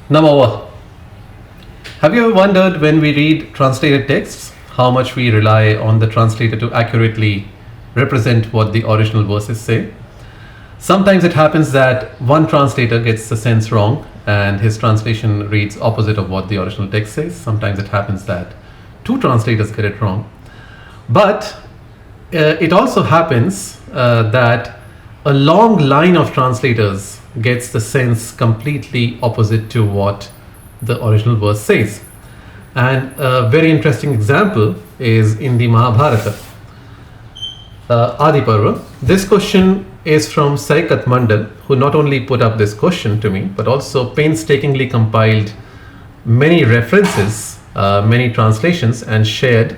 Namawa. Have you ever wondered when we read translated texts how much we rely on the translator to accurately represent what the original verses say? Sometimes it happens that one translator gets the sense wrong and his translation reads opposite of what the original text says. Sometimes it happens that two translators get it wrong. But it also happens that a long line of translators gets the sense completely opposite to what the original verse says. And a very interesting example is in the Mahābhārata, Adi Parva. This question is from Saikat Mandal, who not only put up this question to me, but also painstakingly compiled many references, many translations, and shared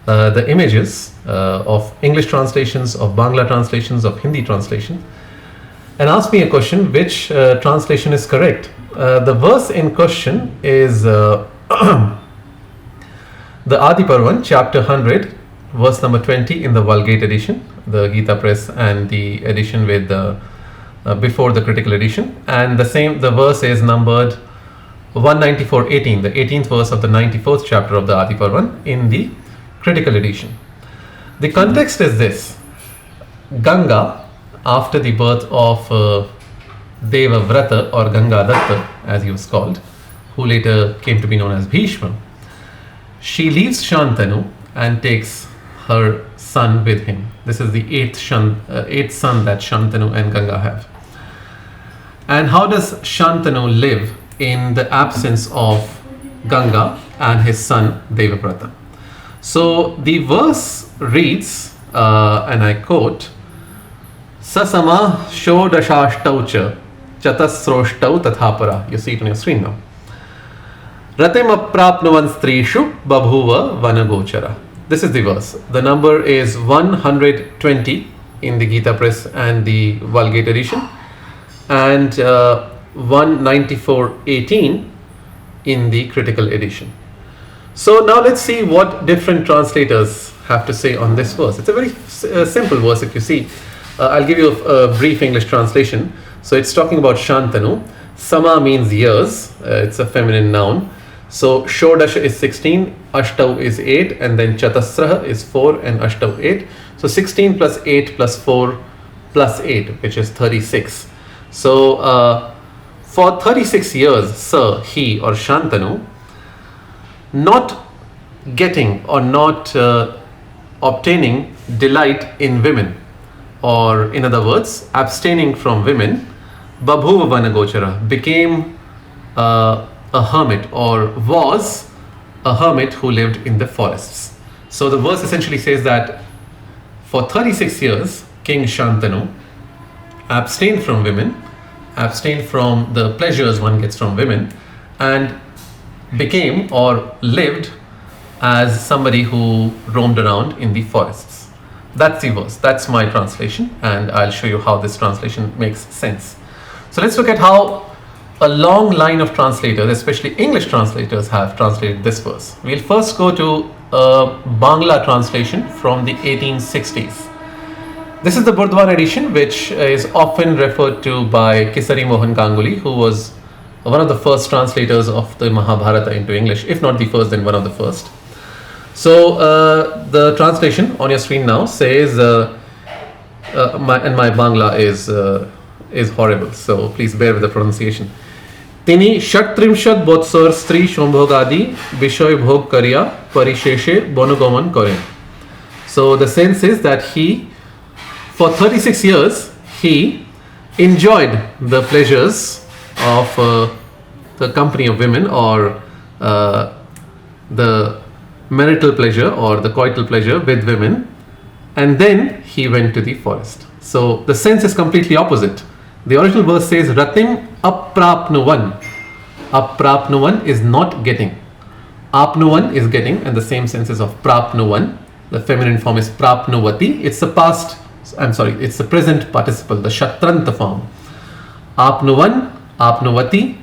the images of English translations, of Bangla translations, of Hindi translation, and asked me a question: which translation is correct? The verse in question is the Adi Parvan, chapter 100, verse number 20 in the Vulgate edition, the Gita Press, and the edition with the before the critical edition. And the verse is numbered 194:18, the 18th verse of the 94th chapter of the Adi Parvan in the critical edition. The context is this: Ganga, after the birth of Deva Vrata, or Ganga Datta as he was called, who later came to be known as Bhishma, she leaves Śāntanu and takes her son with him. This is the eighth son that Śāntanu and Ganga have. And how does Śāntanu live in the absence of Ganga and his son Devavrata? So the verse reads, and I quote, Sasama shodashashtau cha chatasroštau tathapara. You see it on your screen now. Ratim aprapnuvan strishu babhuva vanagochara. This is the verse. The number is 120 in the Gita Press and the Vulgate edition, and 194:18 in the critical edition. So now let's see what different translators have to say on this verse. It's a very simple verse if you see. I'll give you a brief English translation. So it's talking about Śāntanu. Sama means years. It's a feminine noun. So Shodasha is 16, Ashtau is 8, and then Chatasraha is 4, and Ashtau 8. So 16 plus 8 plus 4 plus 8, which is 36. So for 36 years, Sir, he, or Śāntanu, not getting or not obtaining delight in women, or in other words, abstaining from women, Babhuva Vanagochara, became a hermit, or was a hermit who lived in the forests. So the verse essentially says that for 36 years, King Śāntanu abstained from women, abstained from the pleasures one gets from women, and became or lived as somebody who roamed around in the forests. That's the verse. That's my translation, and I'll show you how this translation makes sense. So let's look at how a long line of translators, especially English translators, have translated this verse. We'll first go to a Bangla translation from the 1860s. This is the Burdwan edition, which is often referred to by Kesari Mohan Ganguli, who was one of the first translators of the Mahābhārata into English, if not the first, then one of the first. So the translation on your screen now says, my Bangla is horrible, so please bear with the pronunciation. Tini षट्त्रिंशत् बोत्सर स्त्री शोभोगादि विषय भोग करिया परिशेषे बनुगमन करें. So the sense is that he, for 36 years, he enjoyed the pleasures of the company of women, or the marital pleasure or the coital pleasure with women, and then he went to the forest. So the sense is completely opposite. The original verse says Ratim aprapnuvan. Aprapnuvan is not getting. Apnuvan is getting, and the same sense is of prapnuvan. The feminine form is prapnuvati. It's the present participle, the shatranta form. Apnuvan, apnuvati,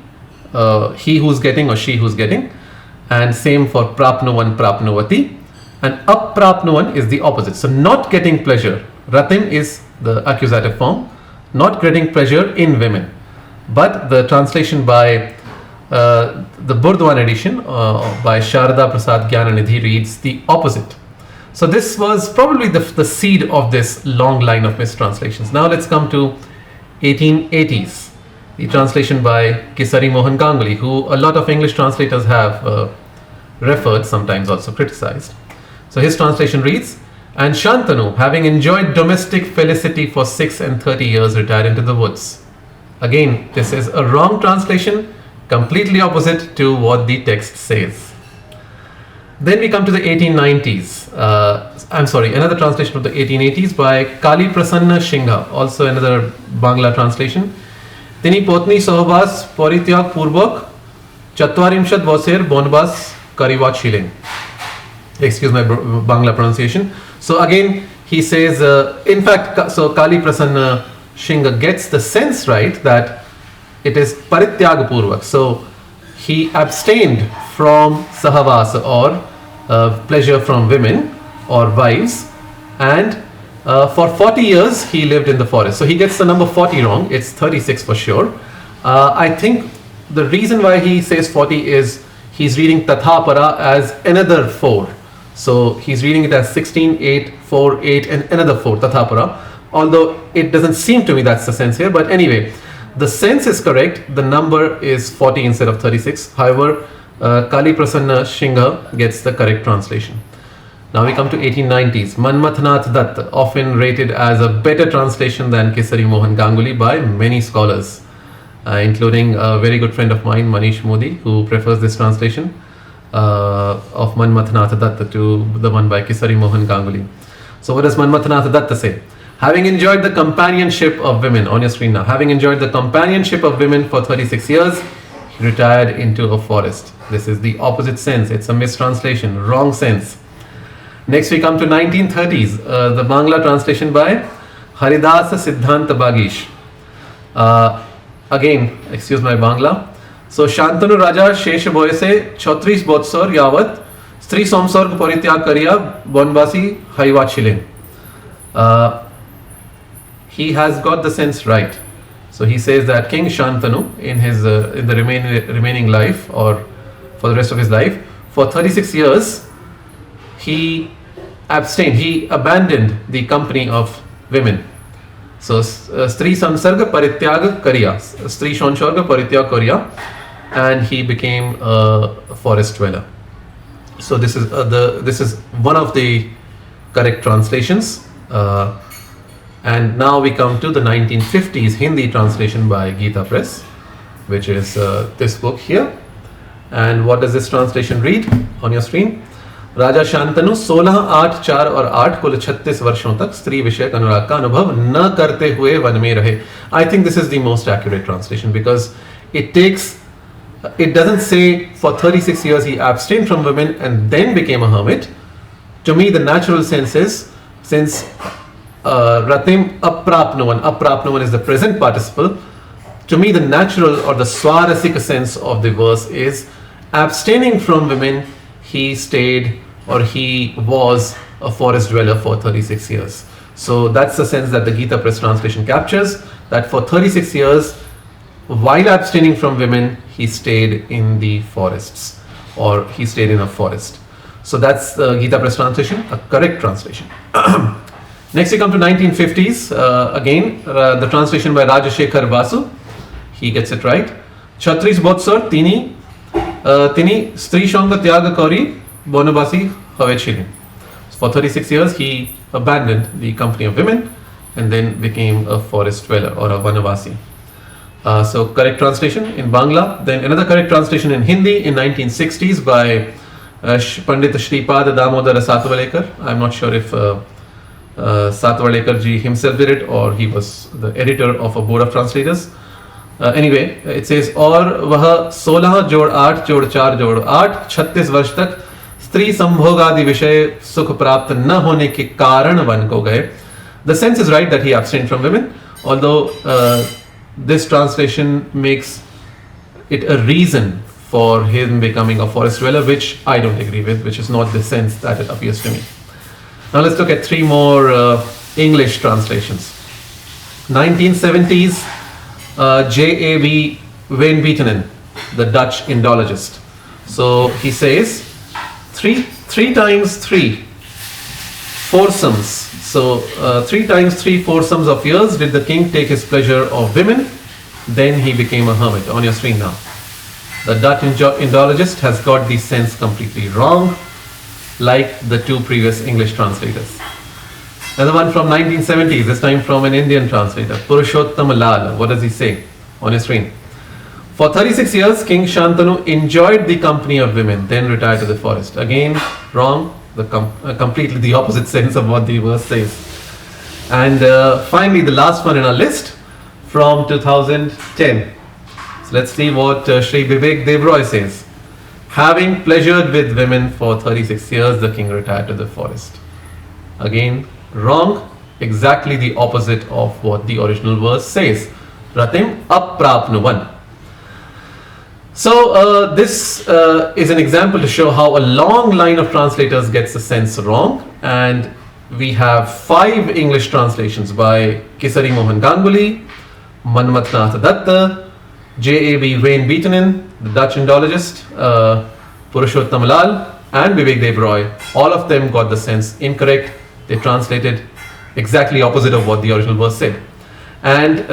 he who's getting or she who's getting. And same for prapnuvan, prapnuvati. And aprapnuvan is the opposite. So not getting pleasure. Ratim is the accusative form. Not getting pleasure in women. But the translation by The Burdwan edition by Sharda Prasad Gyananidhi reads the opposite. So this was probably the seed of this long line of mistranslations. Now let's come to 1880s. The translation by Kesari Mohan Ganguli, who a lot of English translators have referred, sometimes also criticized. So his translation reads, and Śāntanu, having enjoyed domestic felicity for 36 years, retired into the woods. Again, this is a wrong translation, completely opposite to what the text says. Then we come to the 1890s. Another translation of the 1880s by Kali Prasanna Shingha, also another Bangla translation. Tini potni sohbas porityag purbak chatwarimshat boser bonbas kariwa chilin. Excuse my Bangla pronunciation. So again, he says, so Kali Prasanna Shingha gets the sense right that it is parityag purvak. So he abstained from sahavasa or pleasure from women or wives, and for 40 years he lived in the forest. So he gets the number 40 wrong. It's 36 for sure. I think the reason why he says 40 is he's reading Tathapara as another 4. So he's reading it as 16, 8, 4, 8 and another 4, Tathapara. Although it doesn't seem to me that's the sense here. But anyway, the sense is correct. The number is 40 instead of 36. However, Kali Prasanna Shingha gets the correct translation. Now we come to 1890s. Manmathnath Dutt, often rated as a better translation than Kesari Mohan Ganguli by many scholars, including a very good friend of mine, Manish Modi, who prefers this translation of Manmathnath Dutt to the one by Kesari Mohan Ganguli. So what does Manmathnath Dutt say? Having enjoyed the companionship of women, on your screen now, having enjoyed the companionship of women for 36 years, he retired into a forest. This is the opposite sense. It's a mistranslation, wrong sense. Next we come to 1930s, the Bangla translation by Haridasa Siddhanta Bagish. Again, excuse my Bangla. So Śāntanu Raja Shesha Boyese Chotris Botsor Yavat Stri Somsorg Paritya Kariya Bonbasi Haiwa Chilin. He has got the sense right. So he says that King Śāntanu in the remaining life, or for the rest of his life, for 36 years he abstained, he abandoned the company of women. So Stri Samsarga Parityaga Kariya, Stri Shonsharga Parityaga Kariya, and he became a forest dweller. So this is one of the correct translations. And now we come to the 1950s Hindi translation by Geeta Press, which is this book here. And what does this translation read on your screen? राजा शांतनु 16, 8, 4 और 8 कुल 36 वर्षों तक स्त्री विषयक अनुराग का अनुभव न करते हुए वन में रहे. I think this is the most accurate translation because it doesn't say for 36 years he abstained from women and then became a hermit. To me, the natural sense is, since Ratim aprapnavan is the present participle, to me the natural or the swarasika sense of the verse is abstaining from women, he stayed or he was a forest dweller for 36 years. So that's the sense that the Geeta Press translation captures, that for 36 years, while abstaining from women, he stayed in the forests, or he stayed in a forest. So that's the Geeta Press translation, a correct translation. Next we come to 1950s, again the translation by Rajashekhar Basu, he gets it right. Chhatris Botsar Tini Stri Shanga Tyaga Kauri Bonabasi Havechilin. For 36 years he abandoned the company of women and then became a forest dweller or a Vanavasi. So correct translation in Bangla. Then another correct translation in Hindi in 1960s by Pandit Shripada Damodara Satwalekar. I'm not sure if Satwalekar ji himself did it or he was the editor of a board of translators. Anyway, it says और वह 16 जोड़ 8 जोड़ 4 जोड़ 8 36 वर्ष तक स्त्री संभोग आदि विषय सुख प्राप्त न होने के कारण वन को गए. The sense is right that he abstained from women, although this translation makes it a reason for him becoming a forest dweller, which I don't agree with, which is not the sense that it appears to me. Now let's look at three more English translations. 1970s, A B van Buitenen. the Dutch Indologist. So he says, three times three foursomes. So 3 times 3 foursomes of years did the king take his pleasure of women. Then he became a hermit. On your screen now. The Dutch Indologist has got the sense completely wrong, like the 2 previous English translators. Another one from 1970s, this time from an Indian translator, Purushottam Lal. What does he say? On your screen. For 36 years, King Śāntanu enjoyed the company of women, then retired to the forest. Again, wrong. Completely the opposite sense of what the verse says. And finally, the last one in our list from 2010. So let's see what Shri Bibek Debroy says. Having pleasured with women for 36 years, the king retired to the forest. Again, wrong. Exactly the opposite of what the original verse says. Ratim aprapnuvan. So this is an example to show how a long line of translators gets the sense wrong, and we have 5 English translations by Kisari Mohan Ganguli, Manmatnath Datta, A B van Buitenen, the Dutch Indologist, Purushottam Lal, and Bibek Debroy. All of them got the sense incorrect. They translated exactly opposite of what the original verse said. And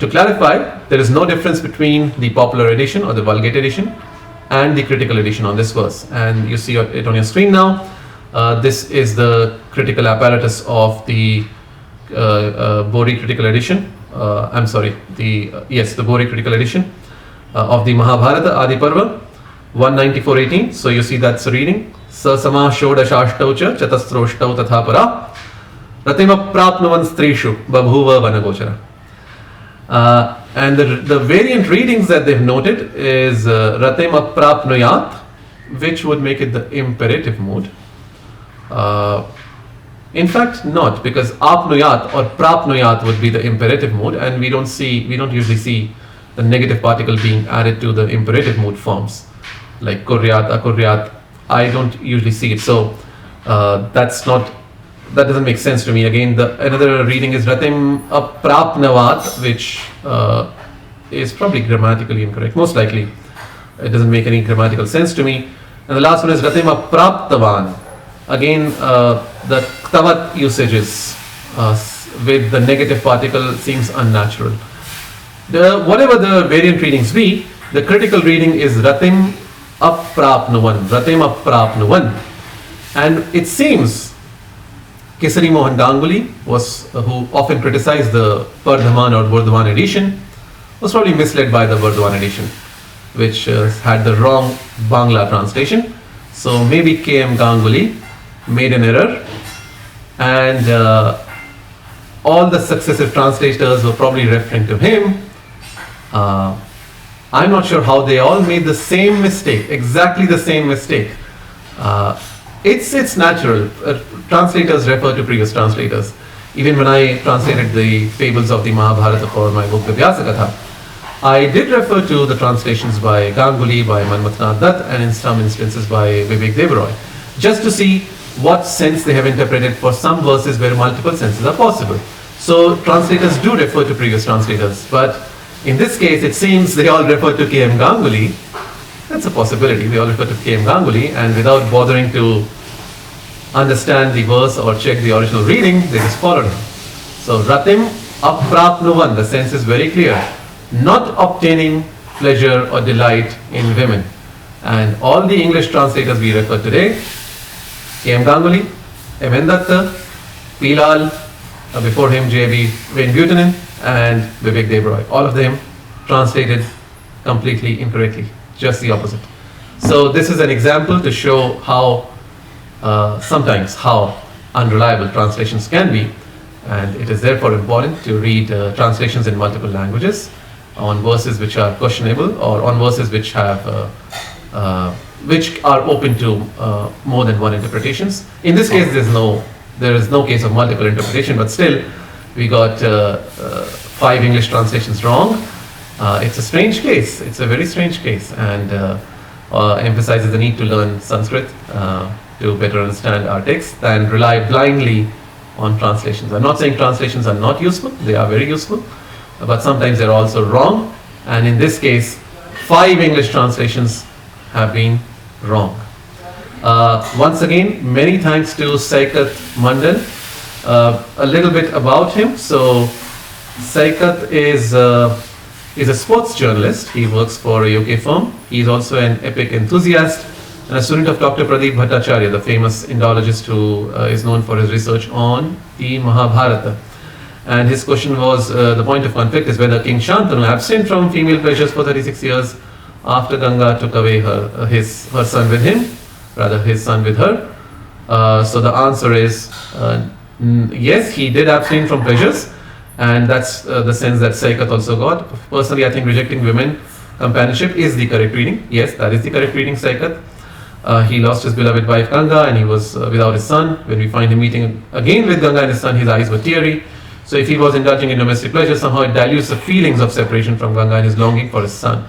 to clarify, there is no difference between the popular edition or the Vulgate edition and the critical edition on this verse. And you see it on your screen now. This is the critical apparatus of the Bori critical edition. The Bori critical edition of the Mahābhārata Adi Parva, 194.18. So you see that's a reading. Sasama Shodashashtaucha Chatastroštau Tathapara Ratima Prapnavan Strishu Babhuva Vanagochara. And the variant readings that they've noted is Ratim aprapnuyat, which would make it the imperative mood. In fact, not, because apnuyat or prapnuyat would be the imperative mood, and we don't usually see the negative particle being added to the imperative mood forms like kuryat, akuryat. I don't usually see it, so that doesn't make sense to me. Again, another reading is Ratim aprapnavat, which is probably grammatically incorrect. Most likely, it doesn't make any grammatical sense to me. And the last one is Ratim apraptavan. Again, the ktavat usages with the negative particle seems unnatural. Whatever the variant readings be, the critical reading is Ratim aprapnuvan. Ratim aprapnuvan. And it seems Kisari Mohan Ganguli, who often criticized the Pardhaman or Burdwan edition, was probably misled by the Burdwan edition, which had the wrong Bangla translation. So maybe KM Ganguli made an error, and all the successive translators were probably referring to him. I'm not sure how they all made the same mistake, exactly the same mistake. It's natural. Translators refer to previous translators. Even when I translated the fables of the Mahābhārata for my book, the Vyasakatha, I did refer to the translations by Ganguli, by Manmatnath Dutt, and in some instances by Bibek Debroy, just to see what sense they have interpreted for some verses where multiple senses are possible. So translators do refer to previous translators, but in this case it seems they all refer to KM Ganguli. That's a possibility. They all refer to KM Ganguli, and without bothering to understand the verse or check the original reading, they just followed him. So Ratim aprapnuvan, the sense is very clear. Not obtaining pleasure or delight in women. And all the English translators we refer today, M Ganguli, N Dutt, Pilal, before him A B van Buitenen, and Bibek Debroy. All of them translated completely incorrectly, just the opposite. So this is an example to show how sometimes how unreliable translations can be, and it is therefore important to read translations in multiple languages on verses which are questionable, or on verses which have which are open to more than one interpretations. In this case, there is no case of multiple interpretation, but still we got 5 English translations wrong. It's a strange case. It's a very strange case, and emphasizes the need to learn Sanskrit to better understand our text and rely blindly on translations. I'm not saying translations are not useful. They are very useful, but sometimes they're also wrong. And in this case, 5 English translations have been wrong. Once again, many thanks to Saikat Mandal. A little bit about him. So Saikat is a sports journalist. He works for a UK firm. He is also an epic enthusiast and a student of Dr. Pradip Bhattacharya, the famous Indologist who is known for his research on the Mahābhārata. And his question was, the point of conflict is whether King Śāntanu abstained from female pleasures for 36 years after Ganga took away her son with him, rather his son with her. So the answer is yes, he did abstain from pleasures, and that's the sense that Saikat also got. Personally, I think rejecting women companionship is the correct reading. Yes, that is the correct reading, Saikat. He lost his beloved wife Ganga and he was without his son. When we find him meeting again with Ganga and his son, his eyes were teary. So if he was indulging in domestic pleasure, somehow it dilutes the feelings of separation from Ganga and his longing for his son.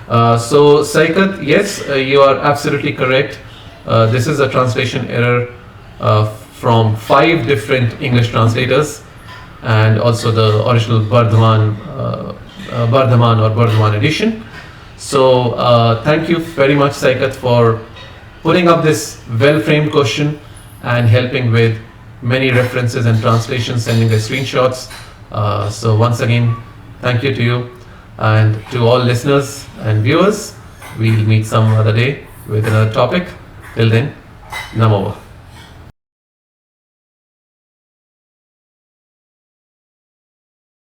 So Saikat, yes, you are absolutely correct. This is a translation error from 5 different English translators, and also the original Bardhaman or Bardhaman edition. So thank you very much, Saikat, for putting up this well-framed question and helping with many references and translations, sending the screenshots. So once again, thank you to you, and to all listeners and viewers. We'll meet some other day with another topic. Till then, Namo.